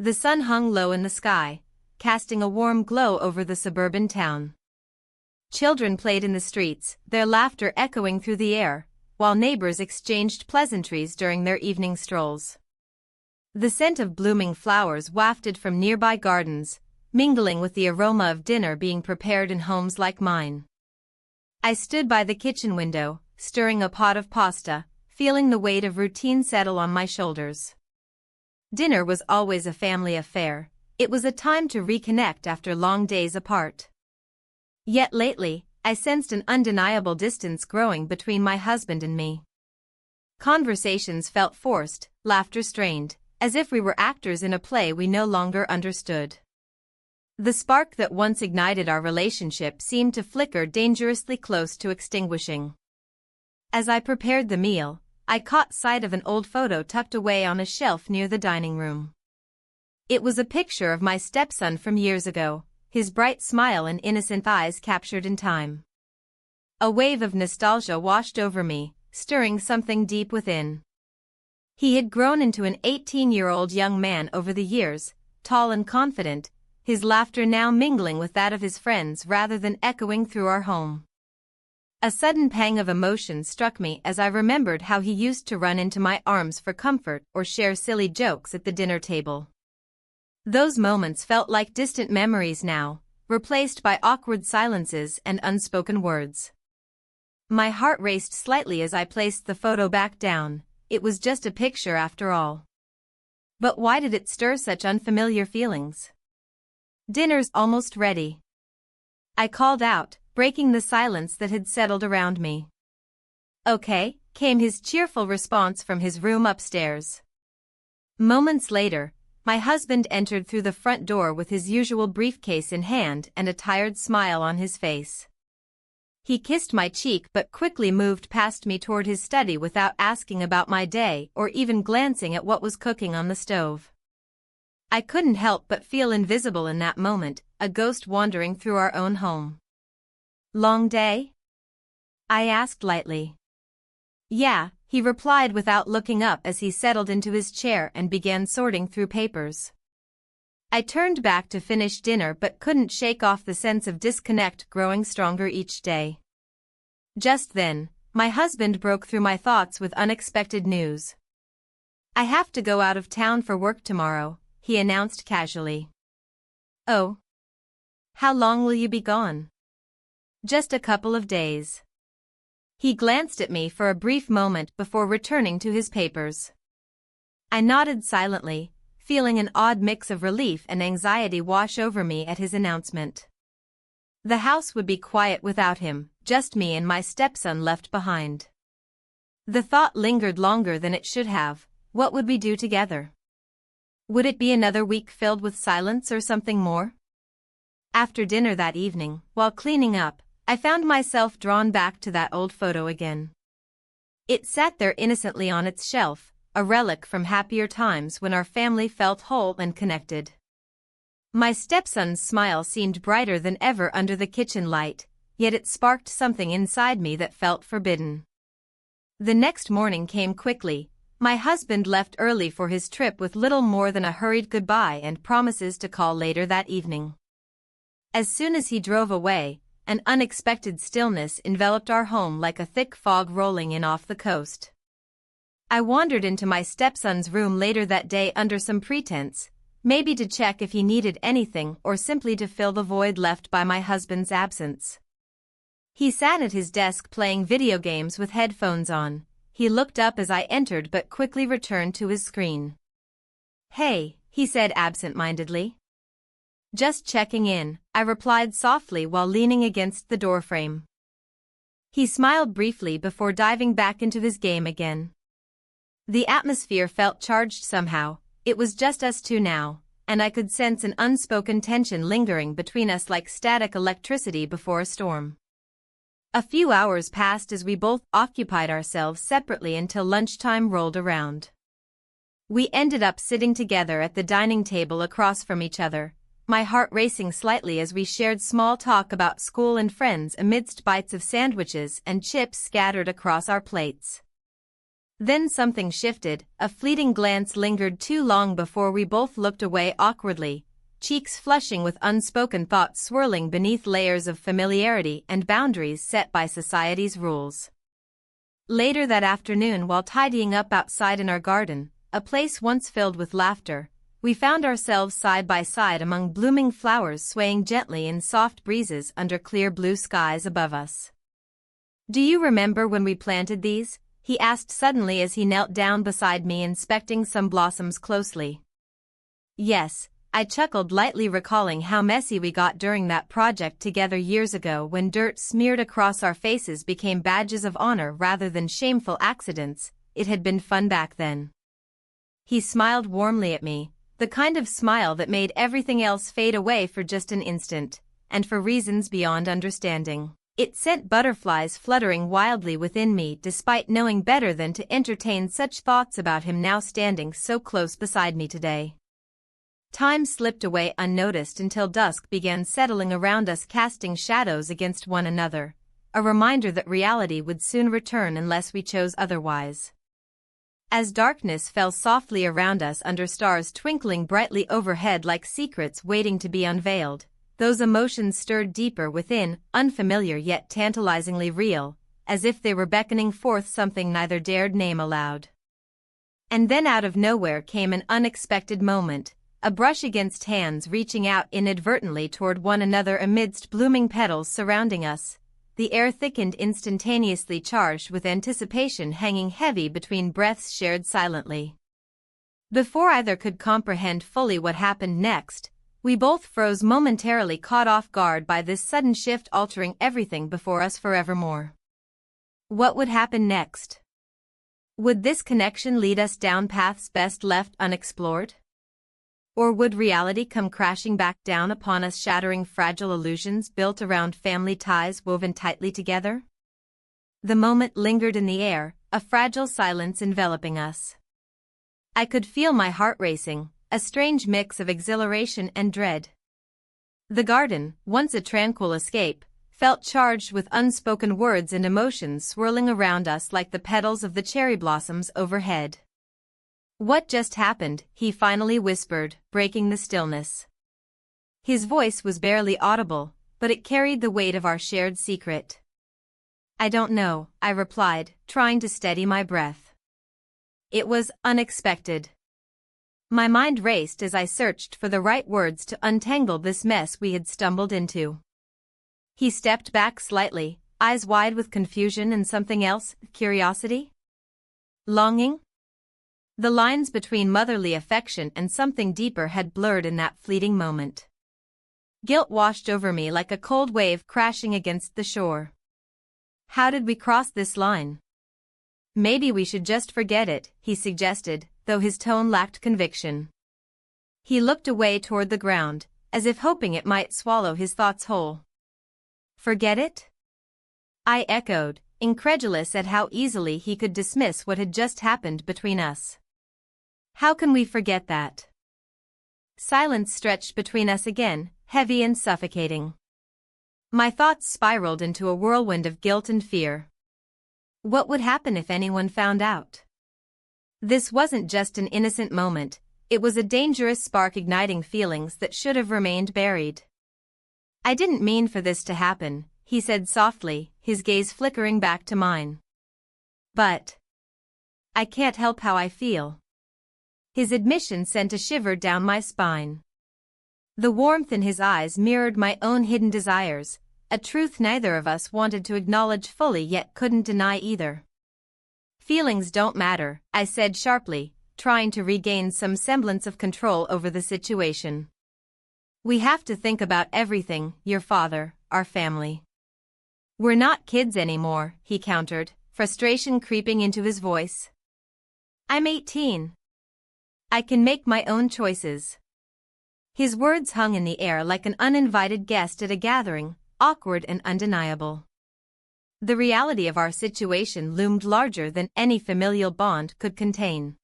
The sun hung low in the sky, casting a warm glow over the suburban town. Children played in the streets, their laughter echoing through the air, while neighbors exchanged pleasantries during their evening strolls. The scent of blooming flowers wafted from nearby gardens, mingling with the aroma of dinner being prepared in homes like mine. I stood by the kitchen window, stirring a pot of pasta, feeling the weight of routine settle on my shoulders. Dinner was always a family affair. It was a time to reconnect after long days apart. Yet lately, I sensed an undeniable distance growing between my husband and me. Conversations felt forced, laughter strained, as if we were actors in a play we no longer understood. The spark that once ignited our relationship seemed to flicker dangerously close to extinguishing. As I prepared the meal, I caught sight of an old photo tucked away on a shelf near the dining room. It was a picture of my stepson from years ago, his bright smile and innocent eyes captured in time. A wave of nostalgia washed over me, stirring something deep within. He had grown into an 18-year-old young man over the years, tall and confident, his laughter now mingling with that of his friends rather than echoing through our home. A sudden pang of emotion struck me as I remembered how he used to run into my arms for comfort or share silly jokes at the dinner table. Those moments felt like distant memories now, replaced by awkward silences and unspoken words. My heart raced slightly as I placed the photo back down. It was just a picture after all. But why did it stir such unfamiliar feelings? "Dinner's almost ready," I called out, breaking the silence that had settled around me. "Okay," came his cheerful response from his room upstairs. Moments later, my husband entered through the front door with his usual briefcase in hand and a tired smile on his face. He kissed my cheek but quickly moved past me toward his study without asking about my day or even glancing at what was cooking on the stove. I couldn't help but feel invisible in that moment, a ghost wandering through our own home. "Long day?" I asked lightly. "Yeah," he replied without looking up as he settled into his chair and began sorting through papers. I turned back to finish dinner but couldn't shake off the sense of disconnect growing stronger each day. Just then, my husband broke through my thoughts with unexpected news. "I have to go out of town for work tomorrow," he announced casually. "Oh? How long will you be gone?" "Just a couple of days." He glanced at me for a brief moment before returning to his papers. I nodded silently, feeling an odd mix of relief and anxiety wash over me at his announcement. The house would be quiet without him, just me and my stepson left behind. The thought lingered longer than it should have. What would we do together? Would it be another week filled with silence or something more? After dinner that evening, while cleaning up, I found myself drawn back to that old photo again. It sat there innocently on its shelf, a relic from happier times when our family felt whole and connected. My stepson's smile seemed brighter than ever under the kitchen light, yet it sparked something inside me that felt forbidden. The next morning came quickly. My husband left early for his trip with little more than a hurried goodbye and promises to call later that evening. As soon as he drove away, an unexpected stillness enveloped our home like a thick fog rolling in off the coast. I wandered into my stepson's room later that day under some pretense, maybe to check if he needed anything or simply to fill the void left by my husband's absence. He sat at his desk playing video games with headphones on. He looked up as I entered but quickly returned to his screen. "Hey," he said absent-mindedly. "Just checking in," I replied softly while leaning against the doorframe. He smiled briefly before diving back into his game again. The atmosphere felt charged somehow. It was just us two now, and I could sense an unspoken tension lingering between us like static electricity before a storm. A few hours passed as we both occupied ourselves separately until lunchtime rolled around. We ended up sitting together at the dining table across from each other, my heart racing slightly as we shared small talk about school and friends amidst bites of sandwiches and chips scattered across our plates. Then something shifted, a fleeting glance lingered too long before we both looked away awkwardly, cheeks flushing with unspoken thoughts swirling beneath layers of familiarity and boundaries set by society's rules. Later that afternoon, while tidying up outside in our garden, a place once filled with laughter, we found ourselves side by side among blooming flowers swaying gently in soft breezes under clear blue skies above us. "Do you remember when we planted these?" he asked suddenly as he knelt down beside me inspecting some blossoms closely. "Yes," I chuckled lightly, recalling how messy we got during that project together years ago when dirt smeared across our faces became badges of honor rather than shameful accidents. It had been fun back then. He smiled warmly at me, the kind of smile that made everything else fade away for just an instant, and for reasons beyond understanding. It sent butterflies fluttering wildly within me despite knowing better than to entertain such thoughts about him now standing so close beside me today. Time slipped away unnoticed until dusk began settling around us, casting shadows against one another, a reminder that reality would soon return unless we chose otherwise. As darkness fell softly around us under stars twinkling brightly overhead like secrets waiting to be unveiled, those emotions stirred deeper within, unfamiliar yet tantalizingly real, as if they were beckoning forth something neither dared name aloud. And then out of nowhere came an unexpected moment, a brush against hands reaching out inadvertently toward one another amidst blooming petals surrounding us, the air thickened instantaneously charged with anticipation hanging heavy between breaths shared silently. Before either could comprehend fully what happened next, we both froze momentarily, caught off guard by this sudden shift altering everything before us forevermore. What would happen next? Would this connection lead us down paths best left unexplored? Or would reality come crashing back down upon us, shattering fragile illusions built around family ties woven tightly together? The moment lingered in the air, a fragile silence enveloping us. I could feel my heart racing, a strange mix of exhilaration and dread. The garden, once a tranquil escape, felt charged with unspoken words and emotions swirling around us like the petals of the cherry blossoms overhead. "What just happened?" he finally whispered, breaking the stillness. His voice was barely audible, but it carried the weight of our shared secret. "I don't know," I replied, trying to steady my breath. "It was unexpected." My mind raced as I searched for the right words to untangle this mess we had stumbled into. He stepped back slightly, eyes wide with confusion and something else, curiosity? Longing? The lines between motherly affection and something deeper had blurred in that fleeting moment. Guilt washed over me like a cold wave crashing against the shore. How did we cross this line? "Maybe we should just forget it," he suggested, though his tone lacked conviction. He looked away toward the ground, as if hoping it might swallow his thoughts whole. "Forget it?" I echoed, incredulous at how easily he could dismiss what had just happened between us. "How can we forget that?" Silence stretched between us again, heavy and suffocating. My thoughts spiraled into a whirlwind of guilt and fear. What would happen if anyone found out? This wasn't just an innocent moment, it was a dangerous spark igniting feelings that should have remained buried. "I didn't mean for this to happen," he said softly, his gaze flickering back to mine. "But I can't help how I feel." His admission sent a shiver down my spine. The warmth in his eyes mirrored my own hidden desires, a truth neither of us wanted to acknowledge fully yet couldn't deny either. "Feelings don't matter," I said sharply, trying to regain some semblance of control over the situation. "We have to think about everything, your father, our family." "We're not kids anymore," he countered, frustration creeping into his voice. "I'm 18. I can make my own choices." His words hung in the air like an uninvited guest at a gathering, awkward and undeniable. The reality of our situation loomed larger than any familial bond could contain.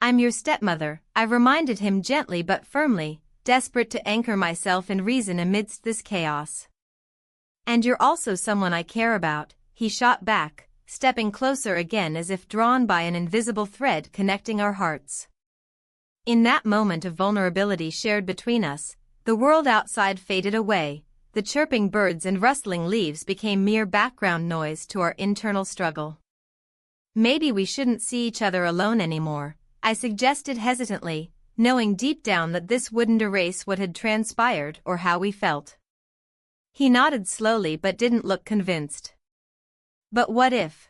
"I'm your stepmother," I reminded him gently but firmly, desperate to anchor myself in reason amidst this chaos. "And you're also someone I care about," he shot back, stepping closer again as if drawn by an invisible thread connecting our hearts. In that moment of vulnerability shared between us, the world outside faded away, the chirping birds and rustling leaves became mere background noise to our internal struggle. Maybe we shouldn't see each other alone anymore, I suggested hesitantly, knowing deep down that this wouldn't erase what had transpired or how we felt. He nodded slowly but didn't look convinced. But what if?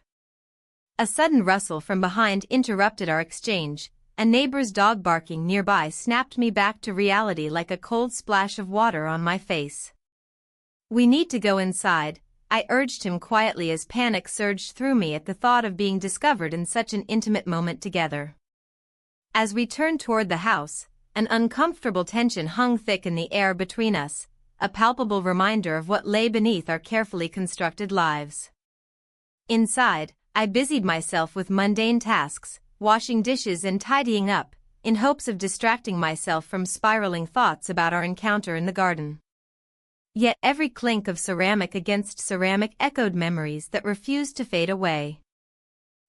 A sudden rustle from behind interrupted our exchange. A neighbor's dog barking nearby snapped me back to reality like a cold splash of water on my face. "We need to go inside," I urged him quietly as panic surged through me at the thought of being discovered in such an intimate moment together. As we turned toward the house, an uncomfortable tension hung thick in the air between us, a palpable reminder of what lay beneath our carefully constructed lives. Inside, I busied myself with mundane tasks, washing dishes and tidying up, in hopes of distracting myself from spiraling thoughts about our encounter in the garden. Yet every clink of ceramic against ceramic echoed memories that refused to fade away.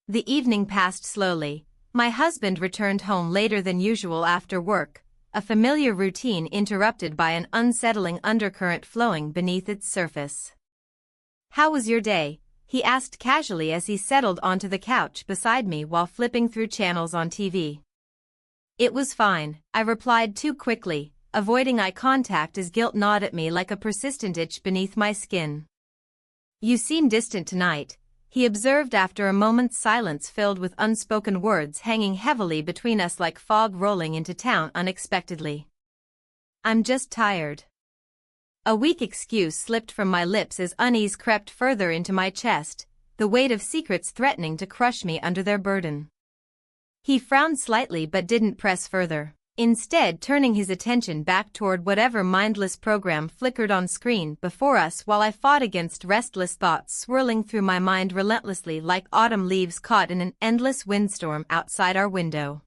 The evening passed slowly. My husband returned home later than usual after work, a familiar routine interrupted by an unsettling undercurrent flowing beneath its surface. "How was your day?" he asked casually as he settled onto the couch beside me while flipping through channels on TV. "It was fine," I replied too quickly, avoiding eye contact as guilt gnawed at me like a persistent itch beneath my skin. "You seem distant tonight," he observed after a moment's silence filled with unspoken words hanging heavily between us like fog rolling into town unexpectedly. "I'm just tired." A weak excuse slipped from my lips as unease crept further into my chest, the weight of secrets threatening to crush me under their burden. He frowned slightly but didn't press further, instead turning his attention back toward whatever mindless program flickered on screen before us while I fought against restless thoughts swirling through my mind relentlessly like autumn leaves caught in an endless windstorm outside our window.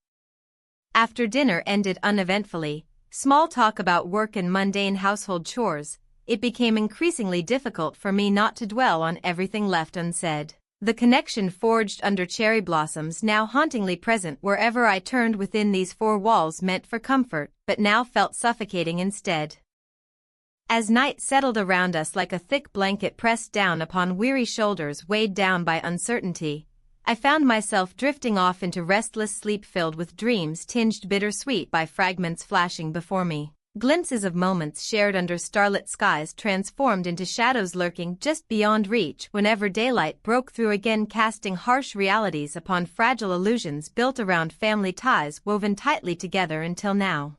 After dinner ended uneventfully, small talk about work and mundane household chores, it became increasingly difficult for me not to dwell on everything left unsaid. The connection forged under cherry blossoms now hauntingly present wherever I turned within these four walls meant for comfort, but now felt suffocating instead. As night settled around us like a thick blanket pressed down upon weary shoulders weighed down by uncertainty, I found myself drifting off into restless sleep filled with dreams tinged bittersweet by fragments flashing before me. Glimpses of moments shared under starlit skies transformed into shadows lurking just beyond reach whenever daylight broke through again, casting harsh realities upon fragile illusions built around family ties woven tightly together until now.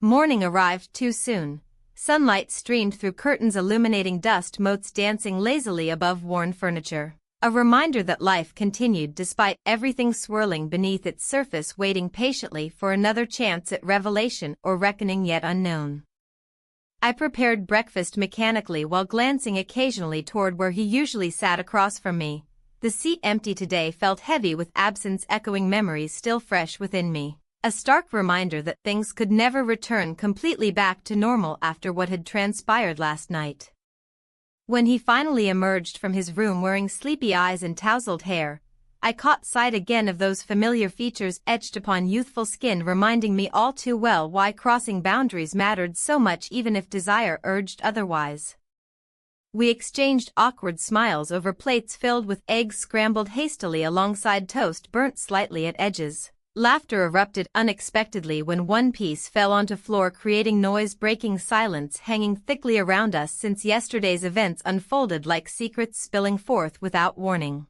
Morning arrived too soon. Sunlight streamed through curtains illuminating dust motes dancing lazily above worn furniture. A reminder that life continued despite everything swirling beneath its surface, waiting patiently for another chance at revelation or reckoning yet unknown. I prepared breakfast mechanically while glancing occasionally toward where he usually sat across from me. The seat empty today felt heavy with absence echoing memories still fresh within me. A stark reminder that things could never return completely back to normal after what had transpired last night. When he finally emerged from his room wearing sleepy eyes and tousled hair, I caught sight again of those familiar features etched upon youthful skin, reminding me all too well why crossing boundaries mattered so much even if desire urged otherwise. We exchanged awkward smiles over plates filled with eggs scrambled hastily alongside toast burnt slightly at edges. Laughter erupted unexpectedly when one piece fell onto floor, creating noise, breaking silence hanging thickly around us since yesterday's events unfolded like secrets spilling forth without warning.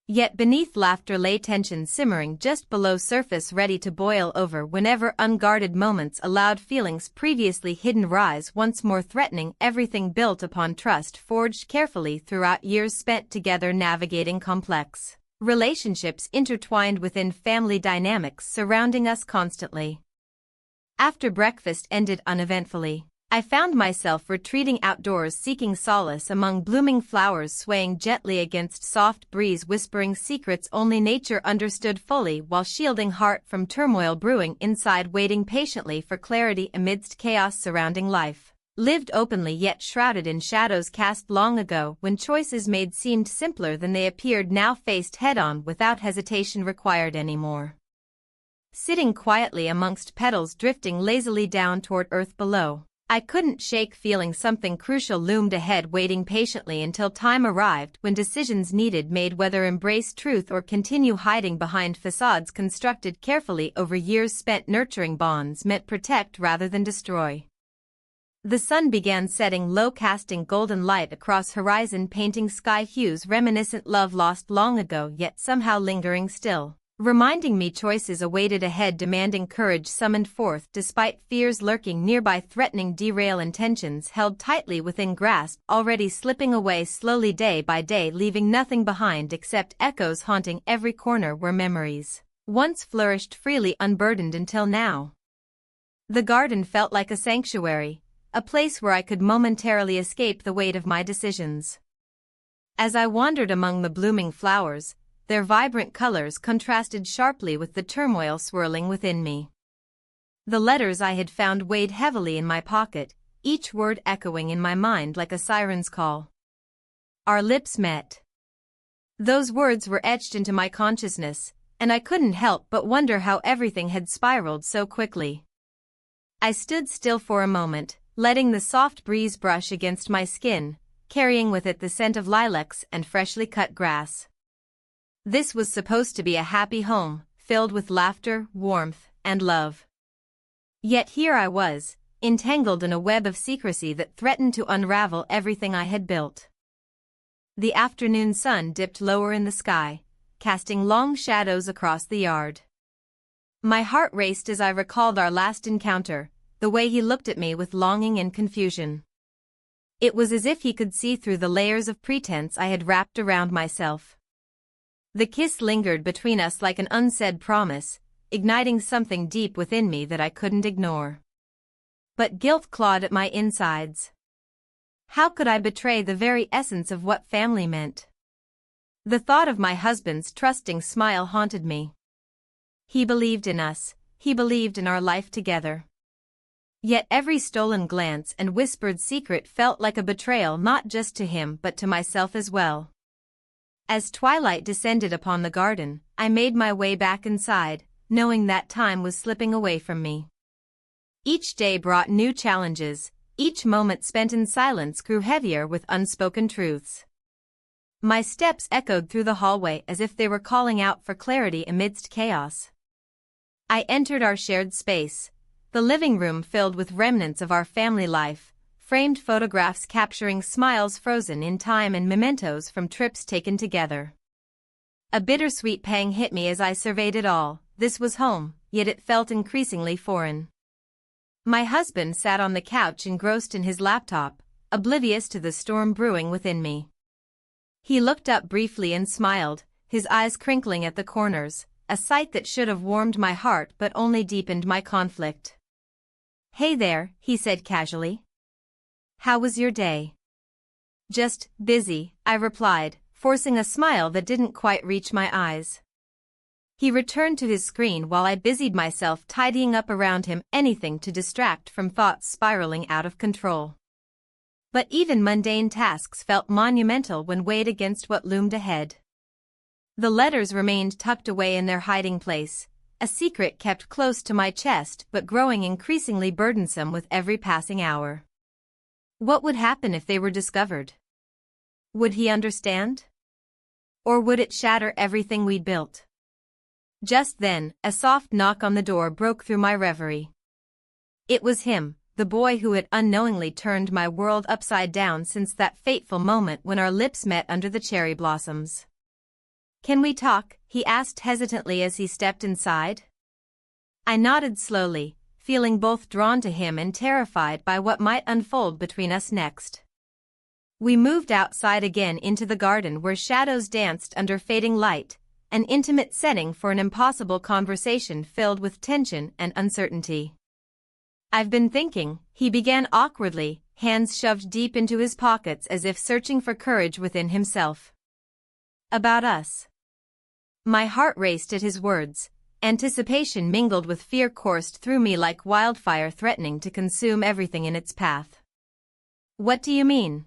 Yet beneath laughter lay tension simmering just below surface, ready to boil over whenever unguarded moments allowed feelings previously hidden rise once more, threatening everything built upon trust forged carefully throughout years spent together navigating complex relationships intertwined within family dynamics surrounding us constantly. After breakfast ended uneventfully, I found myself retreating outdoors, seeking solace among blooming flowers swaying gently against soft breeze, whispering secrets only nature understood fully, while shielding heart from turmoil brewing inside, waiting patiently for clarity amidst chaos surrounding life. lived openly yet shrouded in shadows cast long ago when choices made seemed simpler than they appeared, now faced head-on without hesitation required anymore. Sitting quietly amongst petals drifting lazily down toward earth below, I couldn't shake feeling something crucial loomed ahead, waiting patiently until time arrived when decisions needed made, whether embrace truth or continue hiding behind facades constructed carefully over years spent nurturing bonds meant protect rather than destroy. The sun began setting low, casting golden light across horizon, painting sky hues reminiscent love lost long ago yet somehow lingering still, reminding me choices awaited ahead, demanding courage summoned forth despite fears lurking nearby, threatening derail intentions held tightly within grasp, already slipping away slowly day by day, leaving nothing behind except echoes haunting every corner where memories once flourished freely unburdened until now. The garden felt like a sanctuary, a place where I could momentarily escape the weight of my decisions. As I wandered among the blooming flowers, their vibrant colors contrasted sharply with the turmoil swirling within me. The letters I had found weighed heavily in my pocket, each word echoing in my mind like a siren's call. Our lips met. Those words were etched into my consciousness, and I couldn't help but wonder how everything had spiraled so quickly. I stood still for a moment, letting the soft breeze brush against my skin, carrying with it the scent of lilacs and freshly cut grass. This was supposed to be a happy home, filled with laughter, warmth, and love. Yet here I was, entangled in a web of secrecy that threatened to unravel everything I had built. The afternoon sun dipped lower in the sky, casting long shadows across the yard. My heart raced as I recalled our last encounter, the way he looked at me with longing and confusion. It was as if he could see through the layers of pretense I had wrapped around myself. The kiss lingered between us like an unsaid promise, igniting something deep within me that I couldn't ignore. But guilt clawed at my insides. How could I betray the very essence of what family meant? The thought of my husband's trusting smile haunted me. He believed in us, he believed in our life together. Yet every stolen glance and whispered secret felt like a betrayal, not just to him but to myself as well. As twilight descended upon the garden, I made my way back inside, knowing that time was slipping away from me. Each day brought new challenges, each moment spent in silence grew heavier with unspoken truths. My steps echoed through the hallway as if they were calling out for clarity amidst chaos. I entered our shared space, the living room filled with remnants of our family life, framed photographs capturing smiles frozen in time and mementos from trips taken together. A bittersweet pang hit me as I surveyed it all. This was home, yet it felt increasingly foreign. My husband sat on the couch engrossed in his laptop, oblivious to the storm brewing within me. He looked up briefly and smiled, his eyes crinkling at the corners, a sight that should have warmed my heart but only deepened my conflict. "Hey there," he said casually. "How was your day?" "Just busy," I replied, forcing a smile that didn't quite reach my eyes. He returned to his screen while I busied myself tidying up around him, anything to distract from thoughts spiraling out of control. But even mundane tasks felt monumental when weighed against what loomed ahead. The letters remained tucked away in their hiding place, a secret kept close to my chest but growing increasingly burdensome with every passing hour. What would happen if they were discovered? Would he understand? Or would it shatter everything we'd built? Just then, a soft knock on the door broke through my reverie. It was him, the boy who had unknowingly turned my world upside down since that fateful moment when our lips met under the cherry blossoms. "Can we talk?" he asked hesitantly as he stepped inside. I nodded slowly, feeling both drawn to him and terrified by what might unfold between us next. We moved outside again into the garden where shadows danced under fading light, an intimate setting for an impossible conversation filled with tension and uncertainty. "I've been thinking," he began awkwardly, hands shoved deep into his pockets as if searching for courage within himself. "About us." My heart raced at his words. Anticipation mingled with fear coursed through me like wildfire threatening to consume everything in its path. What do you mean?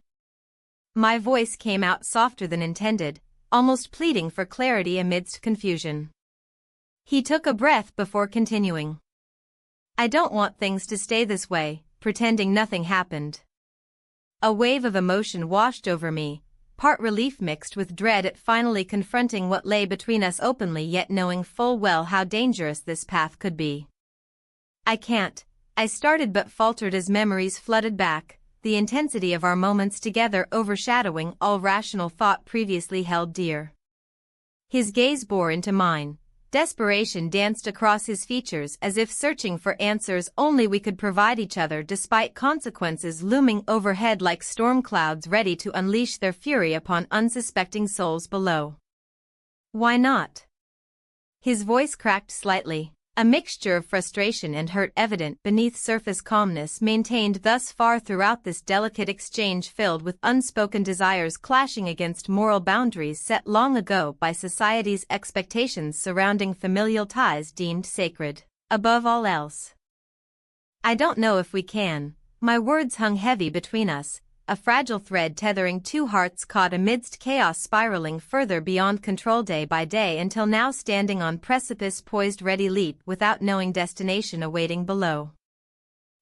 My voice came out softer than intended, almost pleading for clarity amidst confusion. He took a breath before continuing. I don't want things to stay this way, pretending nothing happened. A wave of emotion washed over me, part relief mixed with dread at finally confronting what lay between us openly yet knowing full well how dangerous this path could be. I can't, I started but faltered as memories flooded back, the intensity of our moments together overshadowing all rational thought previously held dear. His gaze bore into mine. Desperation danced across his features as if searching for answers only we could provide each other despite consequences looming overhead like storm clouds ready to unleash their fury upon unsuspecting souls below. Why not? His voice cracked slightly, a mixture of frustration and hurt evident beneath surface calmness maintained thus far throughout this delicate exchange filled with unspoken desires clashing against moral boundaries set long ago by society's expectations surrounding familial ties deemed sacred, above all else. I don't know if we can. My words hung heavy between us, a fragile thread tethering two hearts caught amidst chaos spiraling further beyond control day by day until now standing on precipice poised ready leap without knowing destination awaiting below.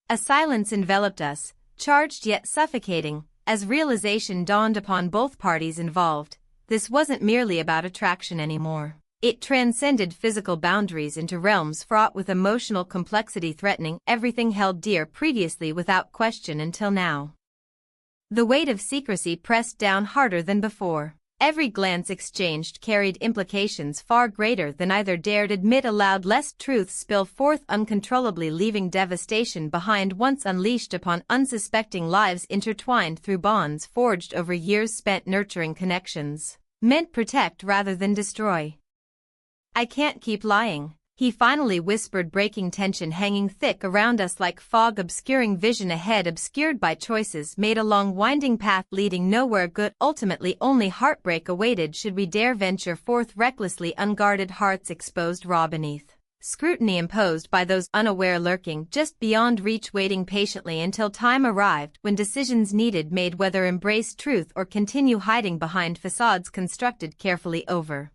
A silence enveloped us, charged yet suffocating, as realization dawned upon both parties involved. This wasn't merely about attraction anymore. It transcended physical boundaries into realms fraught with emotional complexity threatening everything held dear previously without question until now. The weight of secrecy pressed down harder than before. Every glance exchanged carried implications far greater than either dared admit aloud lest truth spill forth uncontrollably leaving devastation behind once unleashed upon unsuspecting lives intertwined through bonds forged over years spent nurturing connections, meant protect rather than destroy. I can't keep lying, he finally whispered, breaking tension hanging thick around us like fog obscuring vision ahead obscured by choices made along winding path leading nowhere good. Ultimately only heartbreak awaited should we dare venture forth recklessly, unguarded hearts exposed raw beneath scrutiny imposed by those unaware lurking just beyond reach waiting patiently until time arrived when decisions needed made whether embrace truth or continue hiding behind facades constructed carefully over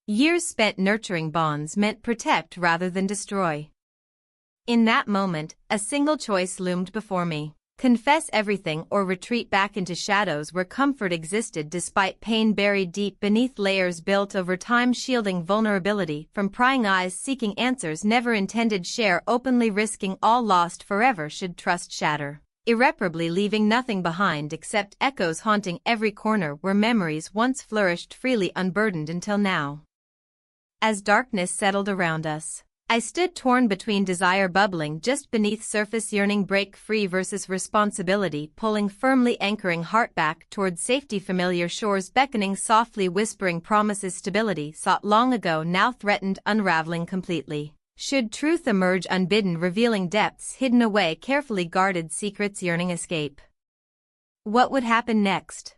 years spent nurturing bonds meant protect rather than destroy. In that moment, a single choice loomed before me. Confess everything or retreat back into shadows where comfort existed despite pain buried deep beneath layers built over time shielding vulnerability from prying eyes seeking answers never intended share openly risking all lost forever should trust shatter. Irreparably leaving nothing behind except echoes haunting every corner where memories once flourished freely unburdened until now. As darkness settled around us, I stood torn between desire bubbling just beneath surface yearning break free versus responsibility pulling firmly anchoring heart back towards safety familiar shores beckoning softly whispering promises stability sought long ago now threatened unraveling completely. Should truth emerge unbidden revealing depths hidden away carefully guarded secrets yearning escape. What would happen next?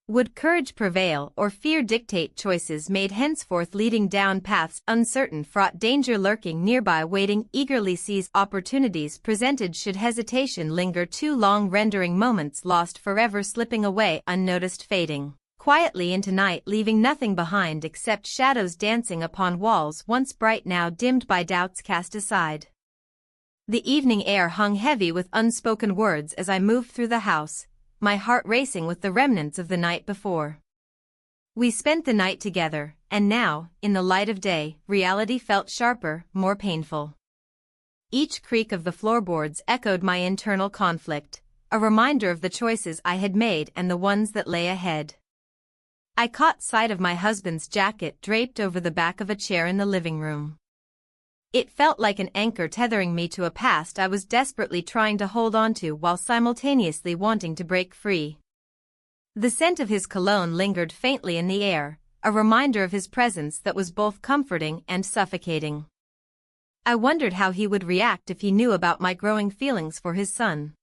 Would courage prevail or fear dictate choices made henceforth leading down paths uncertain fraught danger lurking nearby waiting eagerly seize opportunities presented should hesitation linger too long rendering moments lost forever slipping away unnoticed fading quietly into night leaving nothing behind except shadows dancing upon walls once bright now dimmed by doubts cast aside. The evening air hung heavy with unspoken words as I moved through the house, my heart racing with the remnants of the night before. We spent the night together, and now, in the light of day, reality felt sharper, more painful. Each creak of the floorboards echoed my internal conflict, a reminder of the choices I had made and the ones that lay ahead. I caught sight of my husband's jacket draped over the back of a chair in the living room. It felt like an anchor tethering me to a past I was desperately trying to hold onto while simultaneously wanting to break free. The scent of his cologne lingered faintly in the air, a reminder of his presence that was both comforting and suffocating. I wondered how he would react if he knew about my growing feelings for his son.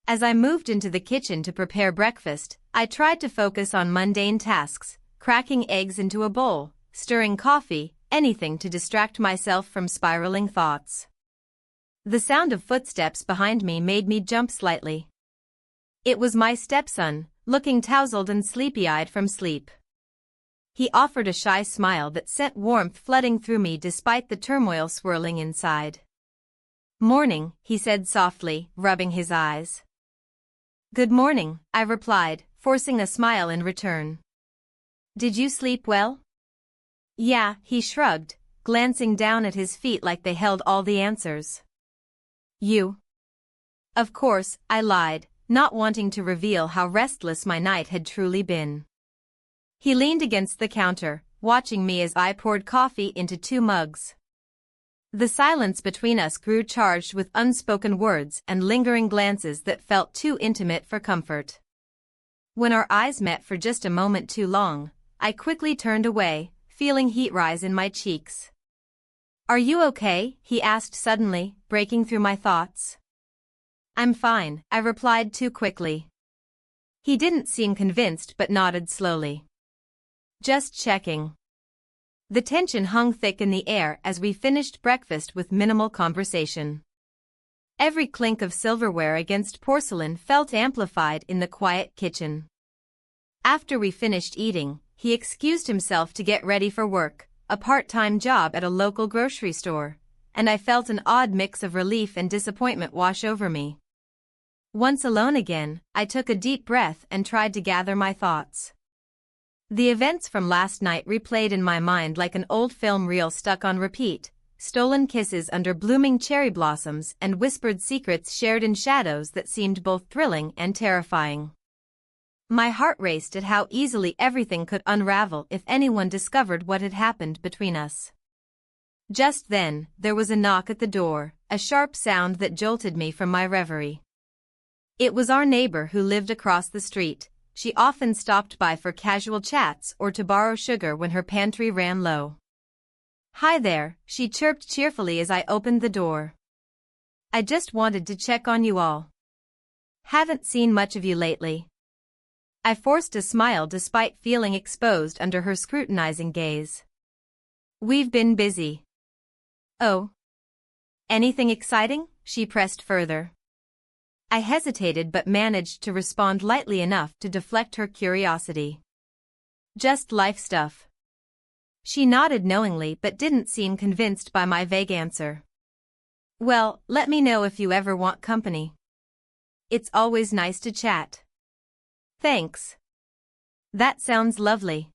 As I moved into the kitchen to prepare breakfast, I tried to focus on mundane tasks, cracking eggs into a bowl, stirring coffee, anything to distract myself from spiraling thoughts. The sound of footsteps behind me made me jump slightly. It was my stepson, looking tousled and sleepy-eyed from sleep. He offered a shy smile that sent warmth flooding through me despite the turmoil swirling inside. "Morning," he said softly, rubbing his eyes. "Good morning," I replied, forcing a smile in return. "Did you sleep well?" "Yeah," he shrugged, glancing down at his feet like they held all the answers. "You?" Of course, I lied, not wanting to reveal how restless my night had truly been. He leaned against the counter, watching me as I poured coffee into 2 mugs. The silence between us grew charged with unspoken words and lingering glances that felt too intimate for comfort. When our eyes met for just a moment too long, I quickly turned away, feeling heat rise in my cheeks. "Are you okay?" he asked suddenly, breaking through my thoughts. "I'm fine," I replied too quickly. He didn't seem convinced but nodded slowly. "Just checking." The tension hung thick in the air as we finished breakfast with minimal conversation. Every clink of silverware against porcelain felt amplified in the quiet kitchen. After we finished eating, he excused himself to get ready for work, a part-time job at a local grocery store, and I felt an odd mix of relief and disappointment wash over me. Once alone again, I took a deep breath and tried to gather my thoughts. The events from last night replayed in my mind like an old film reel stuck on repeat, stolen kisses under blooming cherry blossoms and whispered secrets shared in shadows that seemed both thrilling and terrifying. My heart raced at how easily everything could unravel if anyone discovered what had happened between us. Just then, there was a knock at the door, a sharp sound that jolted me from my reverie. It was our neighbor who lived across the street. She often stopped by for casual chats or to borrow sugar when her pantry ran low. "Hi there," she chirped cheerfully as I opened the door. "I just wanted to check on you all. Haven't seen much of you lately." I forced a smile despite feeling exposed under her scrutinizing gaze. "We've been busy." "Oh? Anything exciting?" she pressed further. I hesitated but managed to respond lightly enough to deflect her curiosity. "Just life stuff." She nodded knowingly but didn't seem convinced by my vague answer. "Well, let me know if you ever want company. It's always nice to chat." "Thanks. That sounds lovely."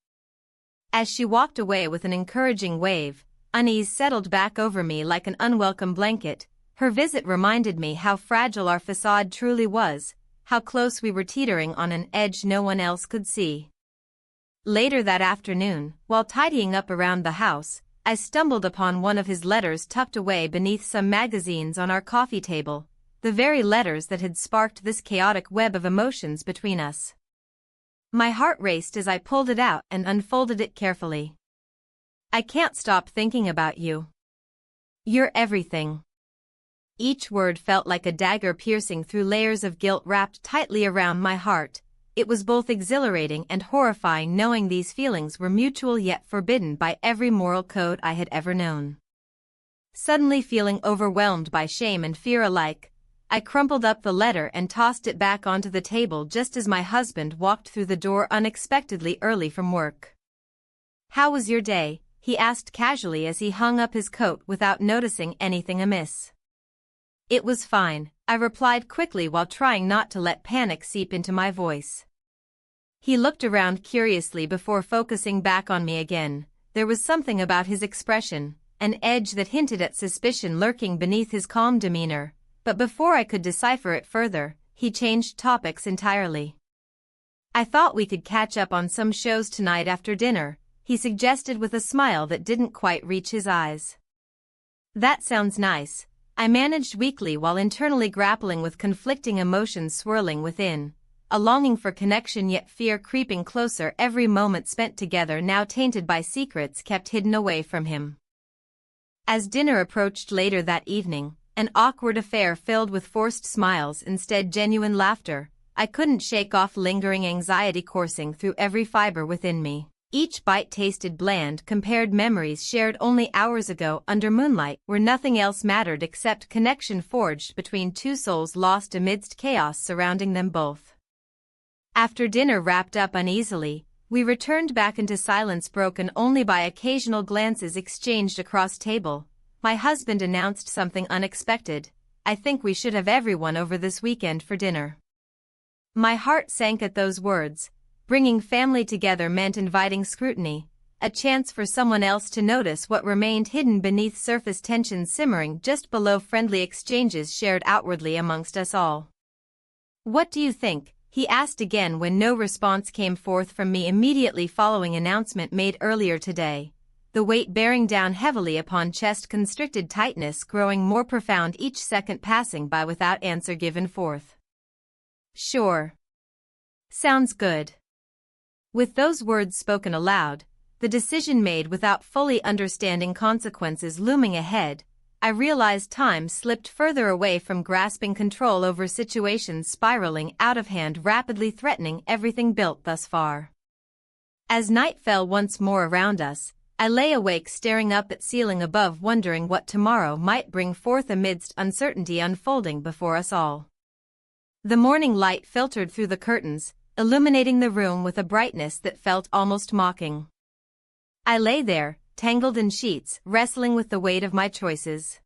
As she walked away with an encouraging wave, unease settled back over me like an unwelcome blanket. Her visit reminded me how fragile our facade truly was, how close we were teetering on an edge no one else could see. Later that afternoon, while tidying up around the house, I stumbled upon one of his letters tucked away beneath some magazines on our coffee table, the very letters that had sparked this chaotic web of emotions between us. My heart raced as I pulled it out and unfolded it carefully. "I can't stop thinking about you. You're everything." Each word felt like a dagger piercing through layers of guilt wrapped tightly around my heart. It was both exhilarating and horrifying knowing these feelings were mutual yet forbidden by every moral code I had ever known. Suddenly feeling overwhelmed by shame and fear alike, I crumpled up the letter and tossed it back onto the table just as my husband walked through the door unexpectedly early from work. "How was your day?" he asked casually as he hung up his coat without noticing anything amiss. "It was fine," I replied quickly while trying not to let panic seep into my voice. He looked around curiously before focusing back on me again. There was something about his expression, an edge that hinted at suspicion lurking beneath his calm demeanor, but before I could decipher it further, he changed topics entirely. "I thought we could catch up on some shows tonight after dinner," he suggested with a smile that didn't quite reach his eyes. "That sounds nice," I managed weakly while internally grappling with conflicting emotions swirling within, a longing for connection yet fear creeping closer every moment spent together now tainted by secrets kept hidden away from him. As dinner approached later that evening, an awkward affair filled with forced smiles instead genuine laughter, I couldn't shake off lingering anxiety coursing through every fiber within me. Each bite tasted bland compared memories shared only hours ago under moonlight where nothing else mattered except connection forged between two souls lost amidst chaos surrounding them both. After dinner wrapped up uneasily, we returned back into silence broken only by occasional glances exchanged across table. My husband announced something unexpected. "I think we should have everyone over this weekend for dinner." My heart sank at those words. Bringing family together meant inviting scrutiny, a chance for someone else to notice what remained hidden beneath surface tensions simmering just below friendly exchanges shared outwardly amongst us all. "What do you think?" he asked again when no response came forth from me immediately following announcement made earlier today, the weight bearing down heavily upon chest-constricted tightness growing more profound each second passing by without answer given forth. "Sure. Sounds good." With those words spoken aloud, the decision made without fully understanding consequences looming ahead, I realized time slipped further away from grasping control over situations spiraling out of hand, rapidly threatening everything built thus far. As night fell once more around us, I lay awake staring up at ceiling above, wondering what tomorrow might bring forth amidst uncertainty unfolding before us all. The morning light filtered through the curtains, illuminating the room with a brightness that felt almost mocking. I lay there, tangled in sheets, wrestling with the weight of my choices.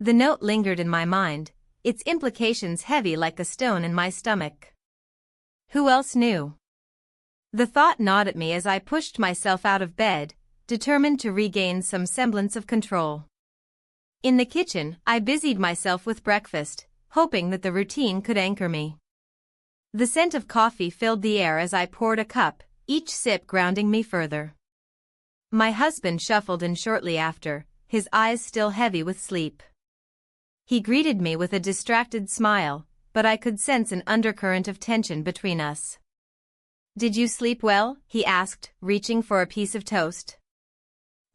The note lingered in my mind, its implications heavy like a stone in my stomach. Who else knew? The thought gnawed at me as I pushed myself out of bed, determined to regain some semblance of control. In the kitchen, I busied myself with breakfast, hoping that the routine could anchor me. The scent of coffee filled the air as I poured a cup, each sip grounding me further. My husband shuffled in shortly after, his eyes still heavy with sleep. He greeted me with a distracted smile, but I could sense an undercurrent of tension between us. "Did you sleep well?" he asked, reaching for a piece of toast.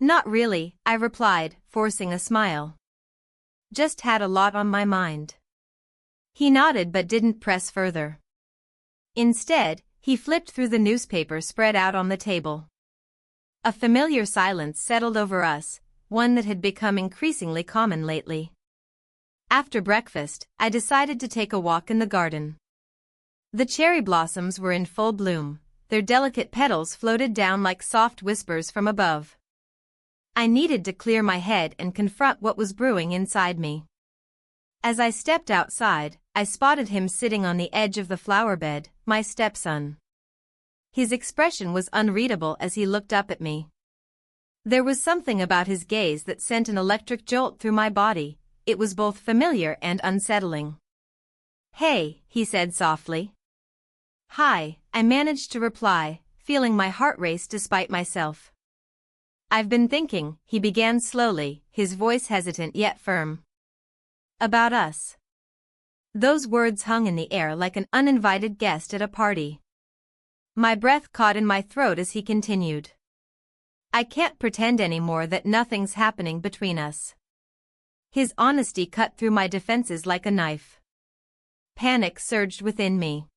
"Not really," I replied, forcing a smile. "Just had a lot on my mind." He nodded but didn't press further. Instead, he flipped through the newspaper spread out on the table. A familiar silence settled over us, one that had become increasingly common lately. After breakfast, I decided to take a walk in the garden. The cherry blossoms were in full bloom, their delicate petals floated down like soft whispers from above. I needed to clear my head and confront what was brewing inside me. As I stepped outside, I spotted him sitting on the edge of the flower bed, my stepson. His expression was unreadable as he looked up at me. There was something about his gaze that sent an electric jolt through my body. It was both familiar and unsettling. "Hey," he said softly. "Hi," I managed to reply, feeling my heart race despite myself. "I've been thinking," he began slowly, his voice hesitant yet firm. "About us." Those words hung in the air like an uninvited guest at a party. My breath caught in my throat as he continued. "I can't pretend anymore that nothing's happening between us." His honesty cut through my defenses like a knife. Panic surged within me.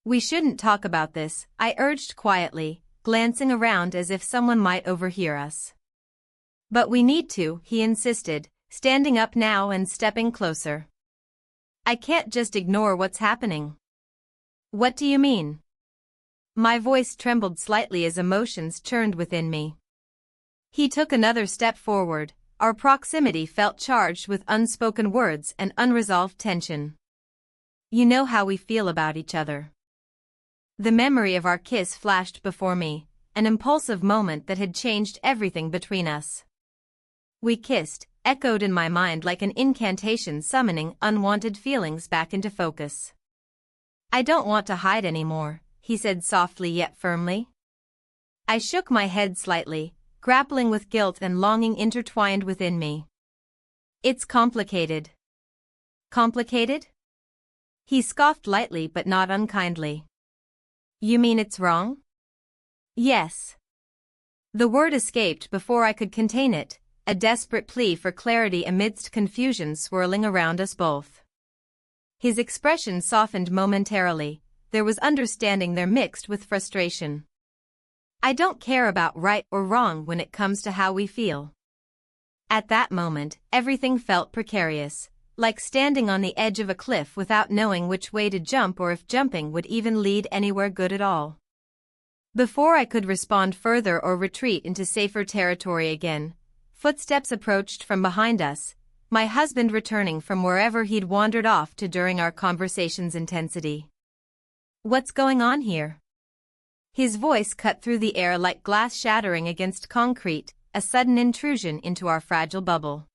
"We shouldn't talk about this," I urged quietly, glancing around as if someone might overhear us. "But we need to," he insisted, standing up now and stepping closer. "I can't just ignore what's happening." "What do you mean?" My voice trembled slightly as emotions churned within me. He took another step forward, our proximity felt charged with unspoken words and unresolved tension. "You know how we feel about each other." The memory of our kiss flashed before me, an impulsive moment that had changed everything between us. "We kissed," echoed in my mind like an incantation summoning unwanted feelings back into focus. "I don't want to hide anymore," he said softly yet firmly. I shook my head slightly, grappling with guilt and longing intertwined within me. "It's complicated." "Complicated?" He scoffed lightly but not unkindly. "You mean it's wrong?" "Yes." The word escaped before I could contain it, a desperate plea for clarity amidst confusion swirling around us both. His expression softened momentarily, there was understanding there mixed with frustration. "I don't care about right or wrong when it comes to how we feel." At that moment, everything felt precarious, like standing on the edge of a cliff without knowing which way to jump or if jumping would even lead anywhere good at all. Before I could respond further or retreat into safer territory again, footsteps approached from behind us, my husband returning from wherever he'd wandered off to during our conversation's intensity. "What's going on here?" His voice cut through the air like glass shattering against concrete, a sudden intrusion into our fragile bubble.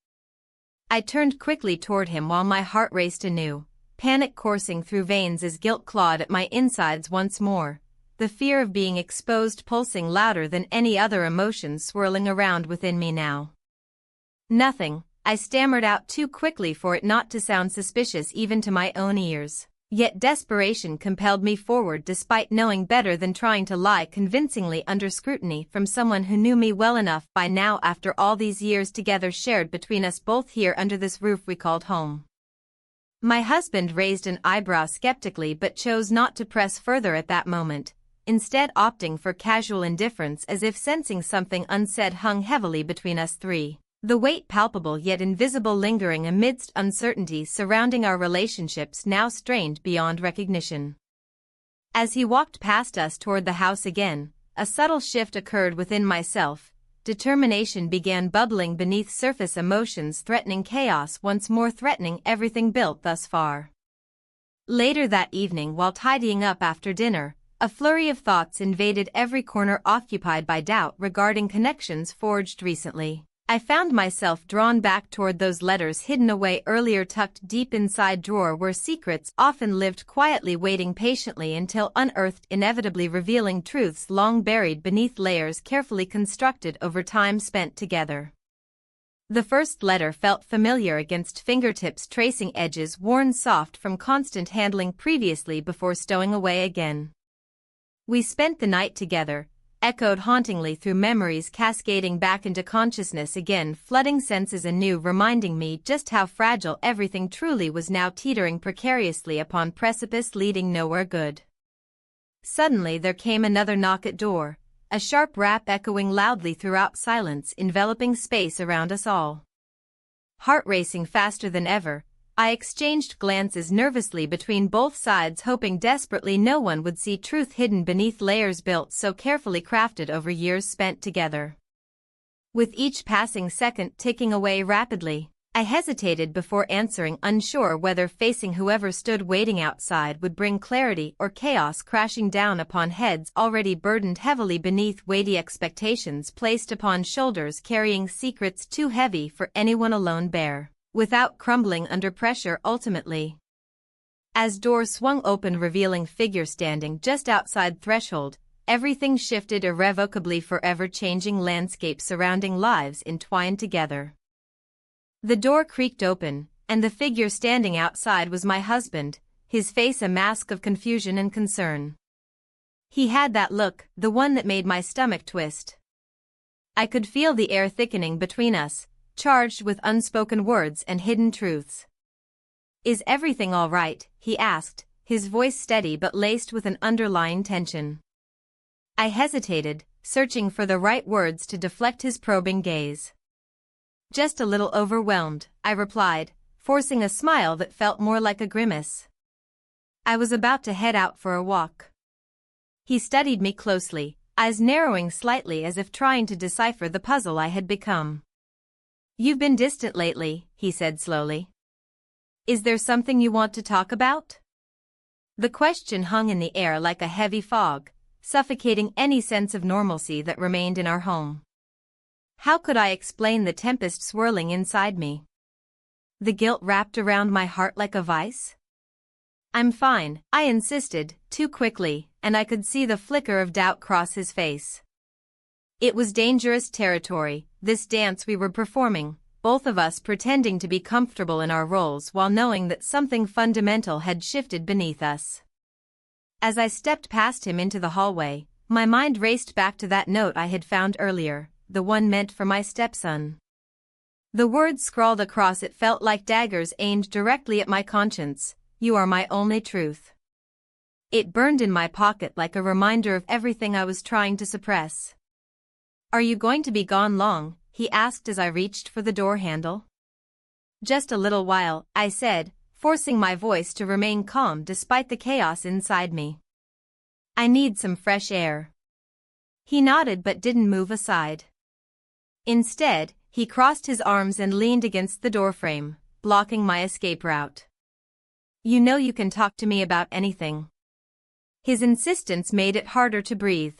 I turned quickly toward him while my heart raced anew, panic coursing through veins as guilt clawed at my insides once more, the fear of being exposed pulsing louder than any other emotions swirling around within me now. "Nothing," I stammered out too quickly for it not to sound suspicious even to my own ears. Yet desperation compelled me forward despite knowing better than trying to lie convincingly under scrutiny from someone who knew me well enough by now after all these years together shared between us both here under this roof we called home. My husband raised an eyebrow skeptically but chose not to press further at that moment, instead opting for casual indifference as if sensing something unsaid hung heavily between us three. The weight palpable yet invisible lingering amidst uncertainty surrounding our relationships now strained beyond recognition. As he walked past us toward the house again, a subtle shift occurred within myself, determination began bubbling beneath surface emotions threatening chaos once more threatening everything built thus far. Later that evening while tidying up after dinner, a flurry of thoughts invaded every corner occupied by doubt regarding connections forged recently. I found myself drawn back toward those letters hidden away earlier tucked deep inside drawer where secrets often lived quietly waiting patiently until unearthed inevitably revealing truths long buried beneath layers carefully constructed over time spent together. The first letter felt familiar against fingertips tracing edges worn soft from constant handling previously before stowing away again. "We spent the night together," echoed hauntingly through memories cascading back into consciousness again flooding senses anew reminding me just how fragile everything truly was now teetering precariously upon precipice leading nowhere good. Suddenly there came another knock at door, a sharp rap echoing loudly throughout silence enveloping space around us all. Heart racing faster than ever, I exchanged glances nervously between both sides hoping desperately no one would see truth hidden beneath layers built so carefully crafted over years spent together. With each passing second ticking away rapidly, I hesitated before answering unsure whether facing whoever stood waiting outside would bring clarity or chaos crashing down upon heads already burdened heavily beneath weighty expectations placed upon shoulders carrying secrets too heavy for anyone alone bear. Without crumbling under pressure ultimately. As doors swung open revealing figure standing just outside threshold, everything shifted irrevocably forever changing landscape surrounding lives entwined together. The door creaked open, and the figure standing outside was my husband, his face a mask of confusion and concern. He had that look, the one that made my stomach twist. I could feel the air thickening between us, charged with unspoken words and hidden truths. "Is everything all right?" he asked, his voice steady but laced with an underlying tension. I hesitated, searching for the right words to deflect his probing gaze. "Just a little overwhelmed," I replied, forcing a smile that felt more like a grimace. I was about to head out for a walk. He studied me closely, eyes narrowing slightly as if trying to decipher the puzzle I had become. "You've been distant lately," he said slowly. "Is there something you want to talk about?" The question hung in the air like a heavy fog, suffocating any sense of normalcy that remained in our home. How could I explain the tempest swirling inside me? The guilt wrapped around my heart like a vice? "I'm fine," I insisted, too quickly, and I could see the flicker of doubt cross his face. It was dangerous territory, this dance we were performing, both of us pretending to be comfortable in our roles while knowing that something fundamental had shifted beneath us. As I stepped past him into the hallway, my mind raced back to that note I had found earlier, the one meant for my stepson. The words scrawled across it felt like daggers aimed directly at my conscience, "You are my only truth." It burned in my pocket like a reminder of everything I was trying to suppress. "Are you going to be gone long?" he asked as I reached for the door handle. Just a little while, I said, forcing my voice to remain calm despite the chaos inside me. I need some fresh air. He nodded but didn't move aside. Instead, he crossed his arms and leaned against the doorframe, blocking my escape route. You know you can talk to me about anything. His insistence made it harder to breathe.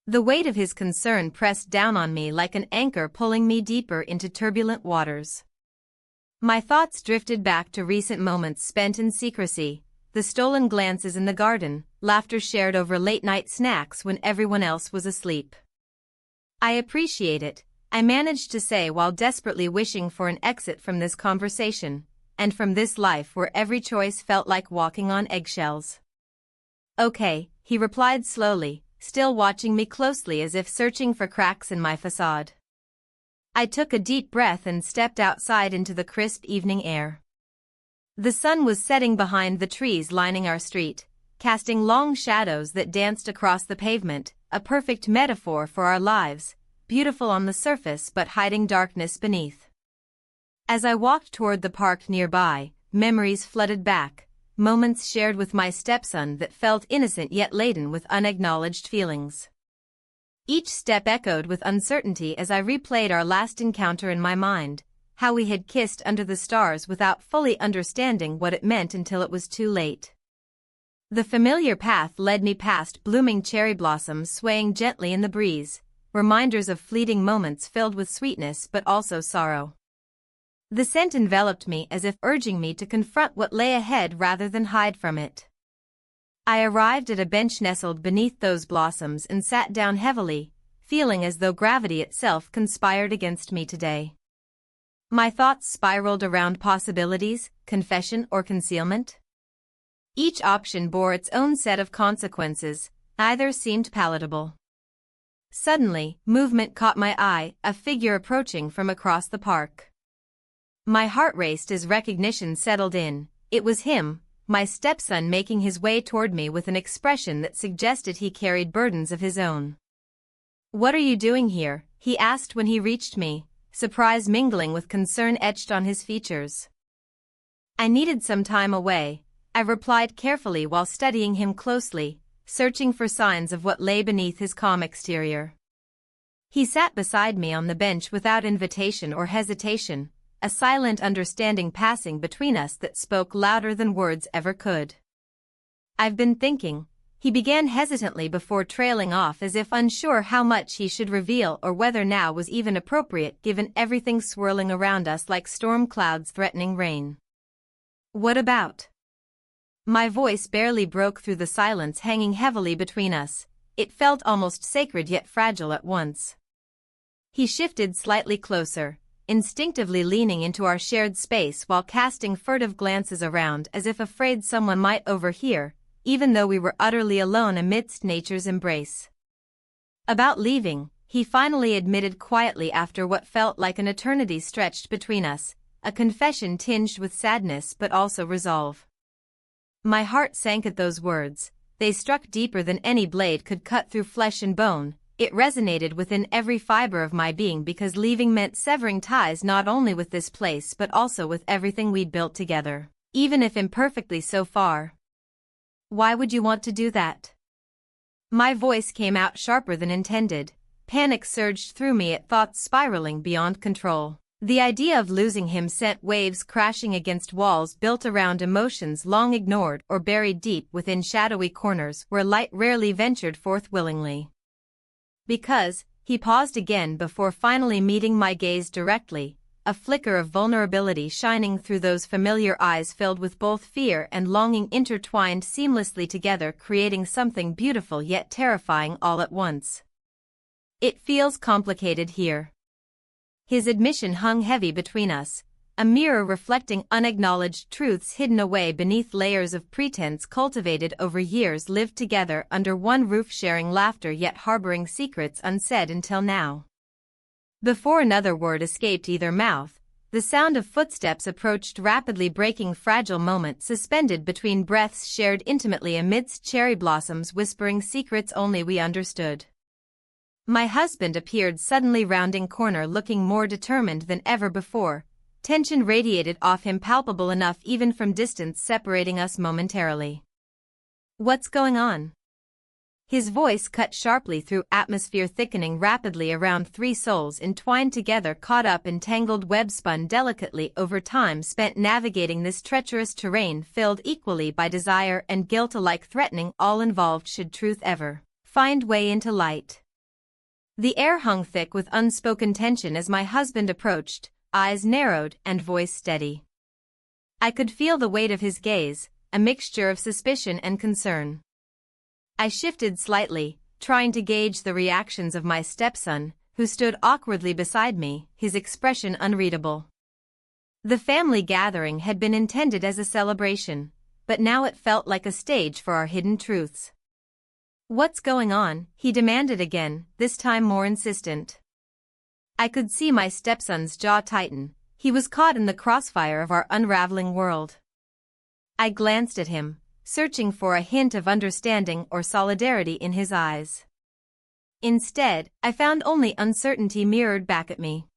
The weight of his concern pressed down on me like an anchor pulling me deeper into turbulent waters. My thoughts drifted back to recent moments spent in secrecy, the stolen glances in the garden, laughter shared over late-night snacks when everyone else was asleep. I appreciate it, I managed to say while desperately wishing for an exit from this conversation, and from this life where every choice felt like walking on eggshells. Okay, he replied slowly, still watching me closely as if searching for cracks in my facade. I took a deep breath and stepped outside into the crisp evening air. The sun was setting behind the trees lining our street, casting long shadows that danced across the pavement, a perfect metaphor for our lives, beautiful on the surface but hiding darkness beneath. As I walked toward the park nearby, memories flooded back, moments shared with my stepson that felt innocent yet laden with unacknowledged feelings. Each step echoed with uncertainty as I replayed our last encounter in my mind, how we had kissed under the stars without fully understanding what it meant until it was too late. The familiar path led me past blooming cherry blossoms swaying gently in the breeze, reminders of fleeting moments filled with sweetness but also sorrow. The scent enveloped me as if urging me to confront what lay ahead rather than hide from it. I arrived at a bench nestled beneath those blossoms and sat down heavily, feeling as though gravity itself conspired against me today. My thoughts spiraled around possibilities, confession or concealment. Each option bore its own set of consequences, neither seemed palatable. Suddenly, movement caught my eye, a figure approaching from across the park. My heart raced as recognition settled in. It was him, my stepson, making his way toward me with an expression that suggested he carried burdens of his own. "What are you doing here?" he asked when he reached me, surprise mingling with concern etched on his features. "I needed some time away," I replied carefully while studying him closely, searching for signs of what lay beneath his calm exterior. He sat beside me on the bench without invitation or hesitation, a silent understanding passing between us that spoke louder than words ever could. "I've been thinking," he began hesitantly before trailing off as if unsure how much he should reveal or whether now was even appropriate given everything swirling around us like storm clouds threatening rain. "What about?" My voice barely broke through the silence hanging heavily between us. It felt almost sacred yet fragile at once. He shifted slightly closer, instinctively leaning into our shared space while casting furtive glances around as if afraid someone might overhear, even though we were utterly alone amidst nature's embrace. "About leaving," he finally admitted quietly after what felt like an eternity stretched between us, a confession tinged with sadness but also resolve. My heart sank at those words. They struck deeper than any blade could cut through flesh and bone. It resonated within every fiber of my being because leaving meant severing ties not only with this place but also with everything we'd built together, even if imperfectly so far. "Why would you want to do that?" My voice came out sharper than intended. Panic surged through me at thoughts spiraling beyond control. The idea of losing him sent waves crashing against walls built around emotions long ignored or buried deep within shadowy corners where light rarely ventured forth willingly. "Because," he paused again before finally meeting my gaze directly, a flicker of vulnerability shining through those familiar eyes filled with both fear and longing intertwined seamlessly together, creating something beautiful yet terrifying all at once. "It feels complicated here." His admission hung heavy between us, a mirror reflecting unacknowledged truths hidden away beneath layers of pretense cultivated over years lived together under one roof, sharing laughter yet harboring secrets unsaid until now. Before another word escaped either mouth, the sound of footsteps approached rapidly, breaking fragile moments suspended between breaths shared intimately amidst cherry blossoms, whispering secrets only we understood. My husband appeared suddenly, rounding corner looking more determined than ever before, Tension radiated off him, palpable enough even from distance separating us momentarily. "What's going on?" His voice cut sharply through atmosphere thickening rapidly around three souls entwined together, caught up in tangled web spun delicately over time spent navigating this treacherous terrain, filled equally by desire and guilt alike, threatening all involved should truth ever find way into light. The air hung thick with unspoken tension as my husband approached, eyes narrowed and voice steady. I could feel the weight of his gaze, a mixture of suspicion and concern. I shifted slightly, trying to gauge the reactions of my stepson, who stood awkwardly beside me, his expression unreadable. The family gathering had been intended as a celebration, but now it felt like a stage for our hidden truths. "What's going on?" he demanded again, this time more insistent. I could see my stepson's jaw tighten. He was caught in the crossfire of our unraveling world. I glanced at him, searching for a hint of understanding or solidarity in his eyes. Instead, I found only uncertainty mirrored back at me.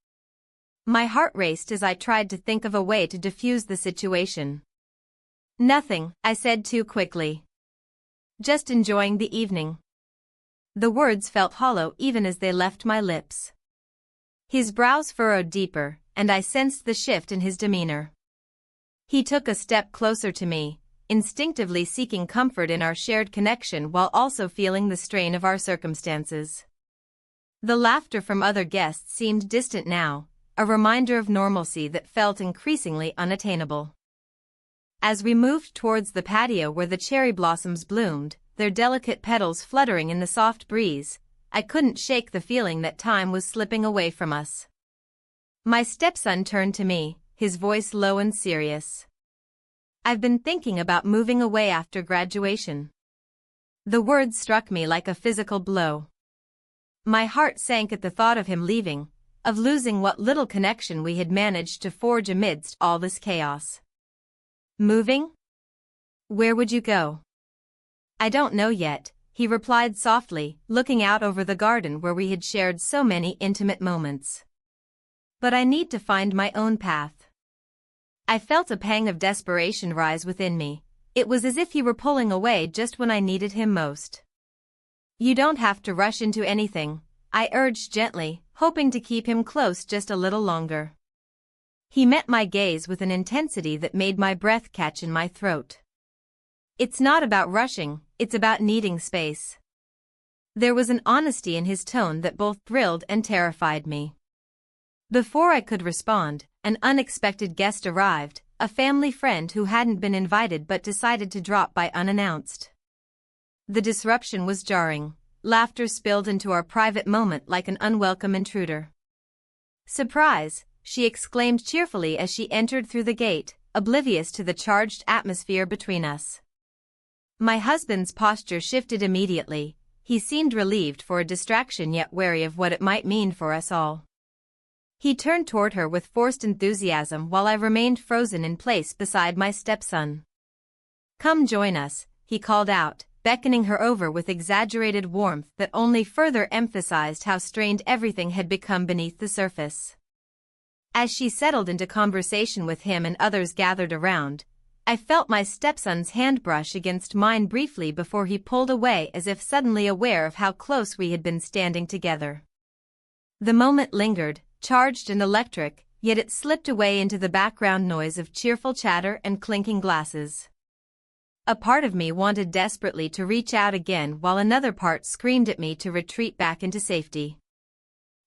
My heart raced as I tried to think of a way to defuse the situation. "Nothing," I said too quickly. "Just enjoying the evening." The words felt hollow even as they left my lips. His brows furrowed deeper, and I sensed the shift in his demeanor. He took a step closer to me, instinctively seeking comfort in our shared connection while also feeling the strain of our circumstances. The laughter from other guests seemed distant now, a reminder of normalcy that felt increasingly unattainable. As we moved towards the patio where the cherry blossoms bloomed, their delicate petals fluttering in the soft breeze, I couldn't shake the feeling that time was slipping away from us. My stepson turned to me, his voice low and serious. "I've been thinking about moving away after graduation." The words struck me like a physical blow. My heart sank at the thought of him leaving, of losing what little connection we had managed to forge amidst all this chaos. "Moving? Where would you go?" "I don't know yet," he replied softly, looking out over the garden where we had shared so many intimate moments. "But I need to find my own path." I felt a pang of desperation rise within me. It was as if he were pulling away just when I needed him most. "You don't have to rush into anything," I urged gently, hoping to keep him close just a little longer. He met my gaze with an intensity that made my breath catch in my throat. "It's not about rushing, it's about needing space." There was an honesty in his tone that both thrilled and terrified me. Before I could respond, an unexpected guest arrived, a family friend who hadn't been invited but decided to drop by unannounced. The disruption was jarring. Laughter spilled into our private moment like an unwelcome intruder. "Surprise!" she exclaimed cheerfully as she entered through the gate, oblivious to the charged atmosphere between us. My husband's posture shifted immediately. He seemed relieved for a distraction yet wary of what it might mean for us all. He turned toward her with forced enthusiasm while I remained frozen in place beside my stepson. "Come join us," he called out, beckoning her over with exaggerated warmth that only further emphasized how strained everything had become beneath the surface. As she settled into conversation with him and others gathered around, I felt my stepson's hand brush against mine briefly before he pulled away as if suddenly aware of how close we had been standing together. The moment lingered, charged and electric, yet it slipped away into the background noise of cheerful chatter and clinking glasses. A part of me wanted desperately to reach out again while another part screamed at me to retreat back into safety.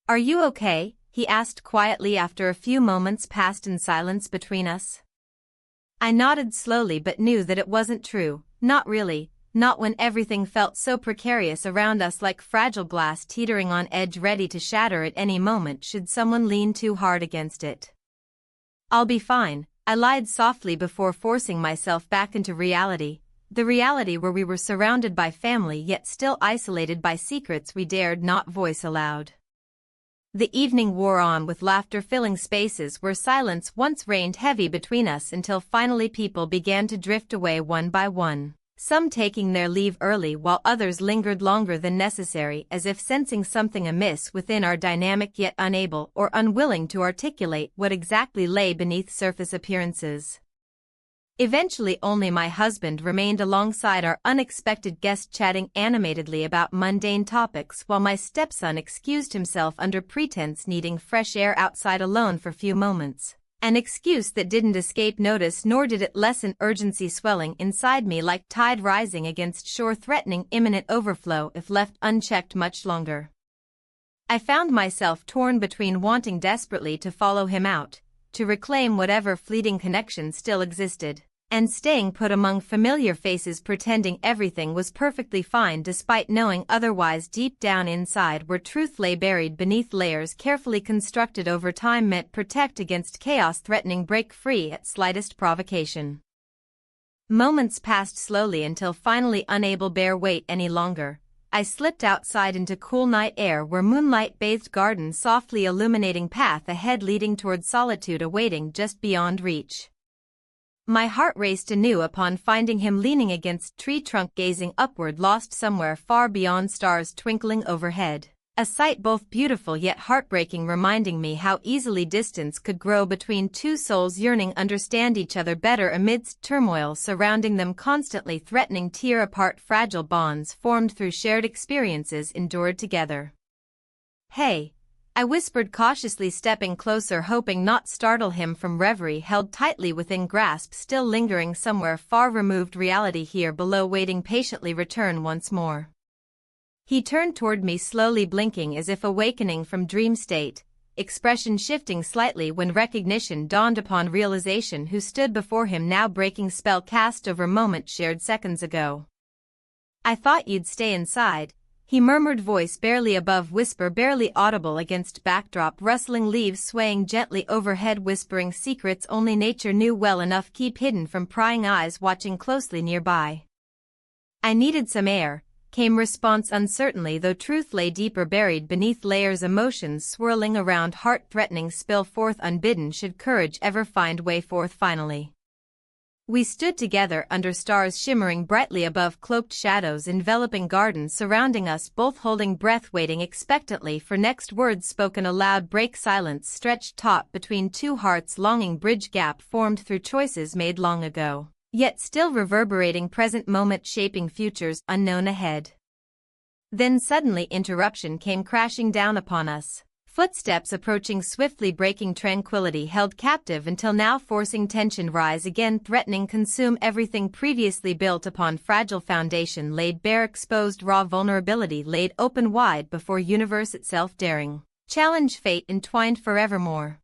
"Are you okay?" he asked quietly after a few moments passed in silence between us. I nodded slowly but knew that it wasn't true, not really, not when everything felt so precarious around us, like fragile glass teetering on edge ready to shatter at any moment should someone lean too hard against it. "I'll be fine," I lied softly before forcing myself back into reality, the reality where we were surrounded by family yet still isolated by secrets we dared not voice aloud. The evening wore on with laughter filling spaces where silence once reigned heavy between us until finally people began to drift away one by one. some taking their leave early while others lingered longer than necessary, as if sensing something amiss within our dynamic, yet unable or unwilling to articulate what exactly lay beneath surface appearances. Eventually only my husband remained alongside our unexpected guest, chatting animatedly about mundane topics, while my stepson excused himself under pretense needing fresh air outside alone for few moments. An excuse that didn't escape notice, nor did it lessen urgency swelling inside me like tide rising against shore, threatening imminent overflow if left unchecked much longer. I found myself torn between wanting desperately to follow him out, to reclaim whatever fleeting connection still existed, and staying put among familiar faces, pretending everything was perfectly fine despite knowing otherwise. Deep down inside, where truth lay buried beneath layers carefully constructed over time, meant protect against chaos threatening break free at slightest provocation. Moments passed slowly until finally, unable bear wait any longer, I slipped outside into cool night air where moonlight-bathed gardens softly illuminating path ahead leading toward solitude awaiting just beyond reach. My heart raced anew upon finding him leaning against tree trunk gazing upward, lost somewhere far beyond, stars twinkling overhead. A sight both beautiful yet heartbreaking, reminding me how easily distance could grow between two souls yearning understand each other better amidst turmoil surrounding them, constantly threatening tear apart, fragile bonds formed through shared experiences endured together. "Hey," I whispered cautiously, stepping closer, hoping not startle him from reverie held tightly within grasp, still lingering somewhere far removed, reality here below waiting patiently return once more. He turned toward me, slowly blinking as if awakening from dream state, expression shifting slightly when recognition dawned upon realization who stood before him now, breaking spell cast over moment shared seconds ago. "I thought you'd stay inside," he murmured, voice barely above whisper, barely audible against backdrop, rustling leaves swaying gently overhead, whispering secrets only nature knew well enough keep hidden from prying eyes watching closely nearby. "I needed some air," came response uncertainly, though truth lay deeper buried beneath layers, emotions swirling around, heart threatening spill forth unbidden should courage ever find way forth. Finally, we stood together under stars shimmering brightly above, cloaked shadows enveloping gardens surrounding us, both holding breath, waiting expectantly for next words spoken aloud. Break silence stretched taut between two hearts, longing bridge gap formed through choices made long ago, yet still reverberating present moment, shaping futures unknown ahead. Then suddenly interruption came crashing down upon us. Footsteps approaching swiftly, breaking tranquility held captive until now, forcing tension rise again, threatening consume everything previously built upon. Fragile foundation laid bare, exposed raw vulnerability laid open wide before universe itself daring challenge fate entwined forevermore.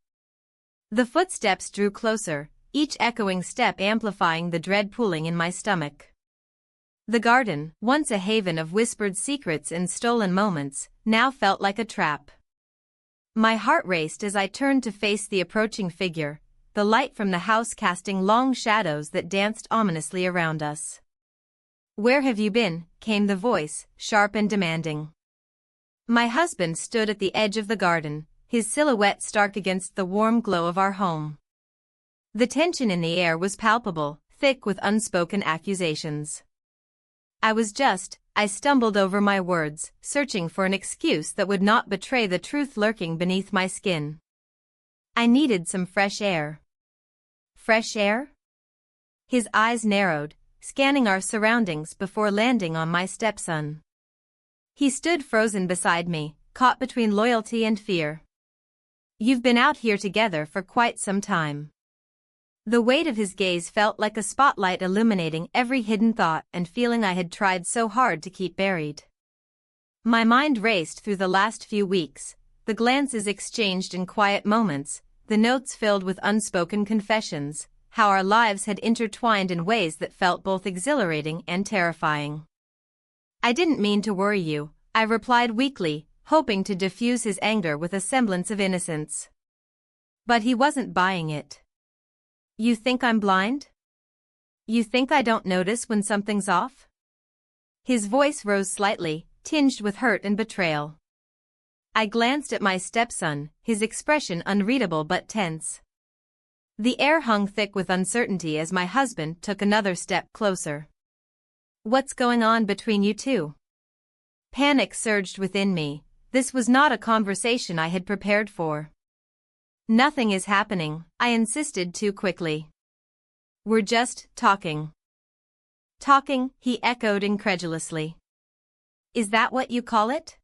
The footsteps drew closer, each echoing step amplifying the dread pooling in my stomach. The garden, once a haven of whispered secrets and stolen moments, now felt like a trap. My heart raced as I turned to face the approaching figure, the light from the house casting long shadows that danced ominously around us. "Where have you been?" came the voice, sharp and demanding. My husband stood at the edge of the garden, his silhouette stark against the warm glow of our home. The tension in the air was palpable, thick with unspoken accusations. I stumbled over my words, searching for an excuse that would not betray the truth lurking beneath my skin. "I needed some fresh air." "Fresh air?" His eyes narrowed, scanning our surroundings before landing on my stepson. He stood frozen beside me, caught between loyalty and fear. "You've been out here together for quite some time." The weight of his gaze felt like a spotlight illuminating every hidden thought and feeling I had tried so hard to keep buried. My mind raced through the last few weeks, the glances exchanged in quiet moments, the notes filled with unspoken confessions, how our lives had intertwined in ways that felt both exhilarating and terrifying. "I didn't mean to worry you," I replied weakly, hoping to diffuse his anger with a semblance of innocence. But he wasn't buying it. "You think I'm blind? You think I don't notice when something's off?" His voice rose slightly, tinged with hurt and betrayal. I glanced at my stepson, his expression unreadable but tense. The air hung thick with uncertainty as my husband took another step closer. What's going on between you two? Panic surged within me. This was not a conversation I had prepared for. Nothing is happening, I insisted too quickly. We're just talking. Talking, he echoed incredulously. Is that what you call it?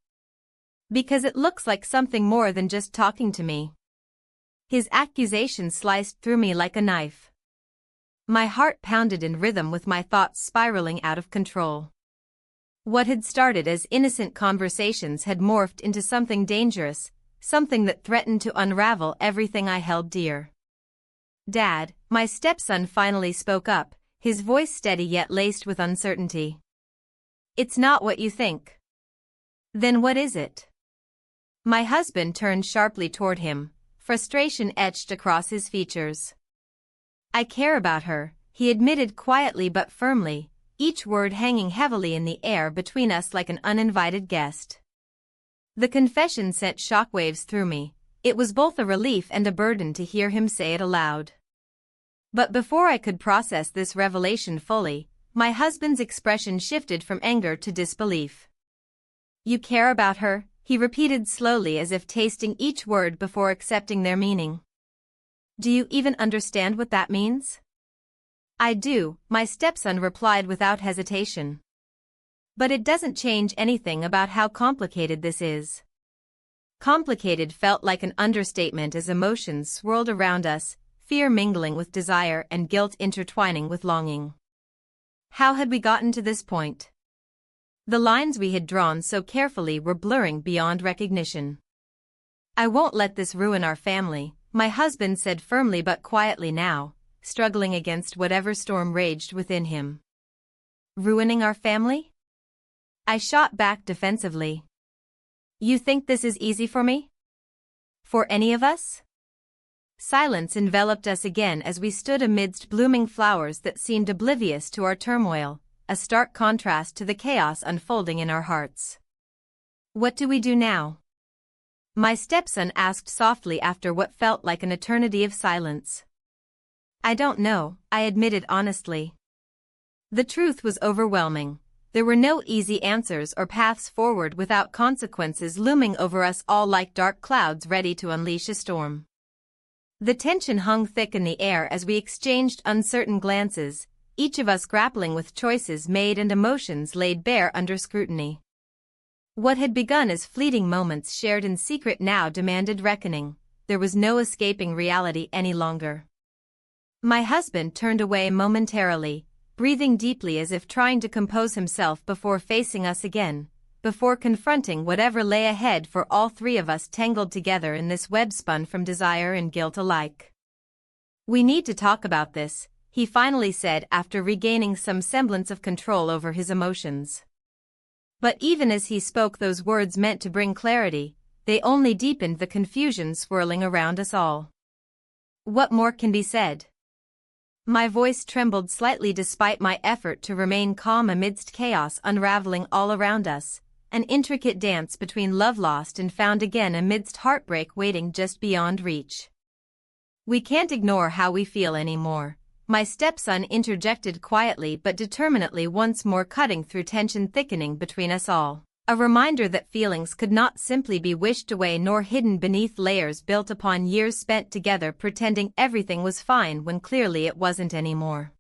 Because it looks like something more than just talking to me. His accusation sliced through me like a knife. My heart pounded in rhythm with my thoughts spiraling out of control. What had started as innocent conversations had morphed into something dangerous, something that threatened to unravel everything I held dear. Dad, my stepson finally spoke up, his voice steady yet laced with uncertainty. It's not what you think. Then what is it? My husband turned sharply toward him, frustration etched across his features. I care about her, he admitted quietly but firmly, each word hanging heavily in the air between us like an uninvited guest. The confession sent shockwaves through me. It was both a relief and a burden to hear him say it aloud. But before I could process this revelation fully, my husband's expression shifted from anger to disbelief. You care about her, he repeated slowly as if tasting each word before accepting their meaning. Do you even understand what that means? I do, my stepson replied without hesitation. But it doesn't change anything about how complicated this is. Complicated felt like an understatement as emotions swirled around us, fear mingling with desire and guilt intertwining with longing. How had we gotten to this point? The lines we had drawn so carefully were blurring beyond recognition. I won't let this ruin our family, my husband said firmly but quietly now, struggling against whatever storm raged within him. Ruining our family? I shot back defensively. You think this is easy for me? For any of us? Silence enveloped us again as we stood amidst blooming flowers that seemed oblivious to our turmoil, a stark contrast to the chaos unfolding in our hearts. What do we do now? My stepson asked softly after what felt like an eternity of silence. I don't know, I admitted honestly. The truth was overwhelming. There were no easy answers or paths forward without consequences looming over us all like dark clouds ready to unleash a storm. The tension hung thick in the air as we exchanged uncertain glances, each of us grappling with choices made and emotions laid bare under scrutiny. What had begun as fleeting moments shared in secret now demanded reckoning. There was no escaping reality any longer. My husband turned away momentarily, breathing deeply as if trying to compose himself before facing us again, before confronting whatever lay ahead for all three of us tangled together in this web spun from desire and guilt alike. We need to talk about this, he finally said after regaining some semblance of control over his emotions. But even as he spoke, those words meant to bring clarity, they only deepened the confusion swirling around us all. What more can be said? My voice trembled slightly despite my effort to remain calm amidst chaos unraveling all around us, an intricate dance between love lost and found again amidst heartbreak waiting just beyond reach. We can't ignore how we feel anymore, my stepson interjected quietly but determinately, once more cutting through tension thickening between us all. A reminder that feelings could not simply be wished away nor hidden beneath layers built upon years spent together pretending everything was fine when clearly it wasn't anymore.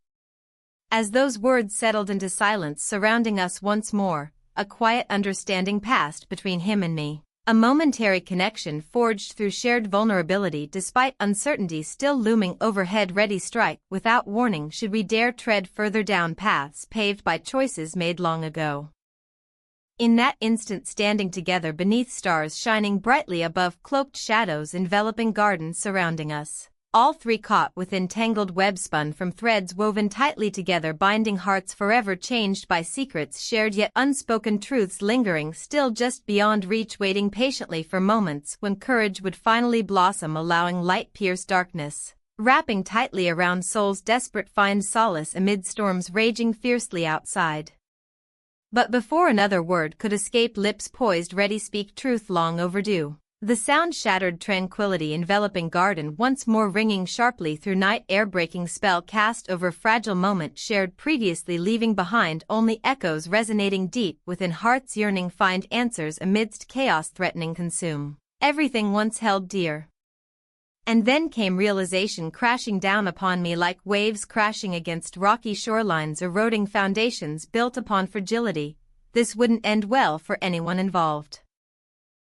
As those words settled into silence surrounding us once more, a quiet understanding passed between him and me. A momentary connection forged through shared vulnerability despite uncertainty still looming overhead, ready strike without warning should we dare tread further down paths paved by choices made long ago. In that instant, standing together beneath stars shining brightly above cloaked shadows enveloping gardens surrounding us, all three caught within tangled web spun from threads woven tightly together, binding hearts forever changed by secrets shared yet unspoken, truths lingering still just beyond reach, waiting patiently for moments when courage would finally blossom, allowing light pierce darkness, wrapping tightly around souls desperate find solace amid storms raging fiercely outside. But before another word could escape lips poised ready speak truth long overdue. The sound shattered tranquility enveloping garden once more ringing sharply through night air breaking spell cast over fragile moment shared previously leaving behind only echoes resonating deep within hearts yearning find answers amidst chaos threatening consume everything once held dear. And then came realization crashing down upon me like waves crashing against rocky shorelines eroding foundations built upon fragility. This wouldn't end well for anyone involved.